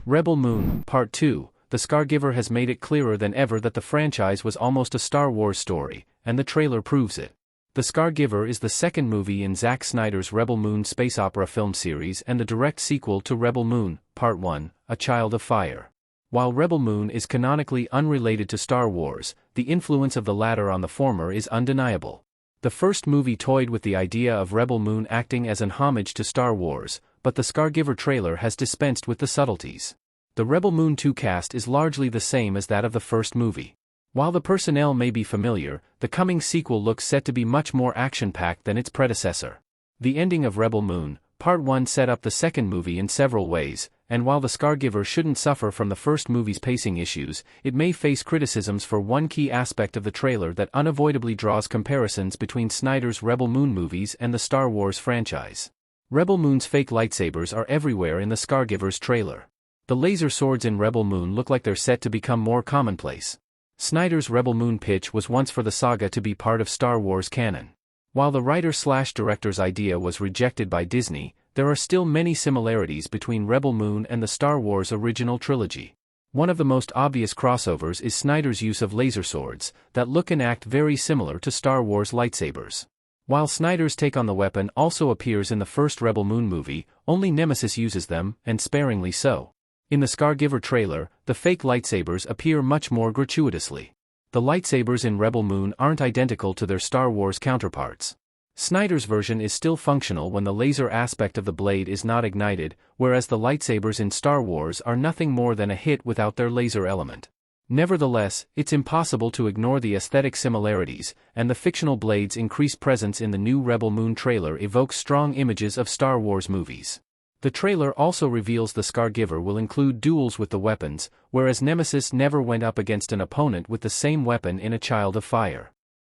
Rebel Moon, Part 2. The Scargiver has made it clearer than ever that the franchise was almost a Star Wars story, and the trailer proves it. The Scargiver is the second movie in Zack Snyder's Rebel Moon space opera film series and the direct sequel to Rebel Moon, Part 1, A Child of Fire. While Rebel Moon is canonically unrelated to Star Wars, the influence of the latter on the former is undeniable. The first movie toyed with the idea of Rebel Moon acting as an homage to Star Wars, but the Scargiver trailer has dispensed with the subtleties. The Rebel Moon 2 cast is largely the same as that of the first movie. While the personnel may be familiar, the coming sequel looks set to be much more action-packed than its predecessor. The ending of Rebel Moon, Part 1 set up the second movie in several ways, and while the Scargiver shouldn't suffer from the first movie's pacing issues, it may face criticisms for one key aspect of the trailer that unavoidably draws comparisons between Snyder's Rebel Moon movies and the Star Wars franchise. Rebel Moon's fake lightsabers are everywhere in the Scargiver's trailer. The laser swords in Rebel Moon look like they're set to become more commonplace. Snyder's Rebel Moon pitch was once for the saga to be part of Star Wars canon. While the writer-slash-director's idea was rejected by Disney, there are still many similarities between Rebel Moon and the Star Wars original trilogy. One of the most obvious crossovers is Snyder's use of laser swords, that look and act very similar to Star Wars lightsabers. While Snyder's take on the weapon also appears in the first Rebel Moon movie, only Nemesis uses them, and sparingly so. In the Scargiver trailer, the fake lightsabers appear much more gratuitously. The lightsabers in Rebel Moon aren't identical to their Star Wars counterparts. Snyder's version is still functional when the laser aspect of the blade is not ignited, whereas the lightsabers in Star Wars are nothing more than a hit without their laser element. Nevertheless, it's impossible to ignore the aesthetic similarities, and the fictional blade's increased presence in the new Rebel Moon trailer evokes strong images of Star Wars movies. The trailer also reveals the Scargiver will include duels with the weapons, whereas Nemesis never went up against an opponent with the same weapon in A Child of Fire.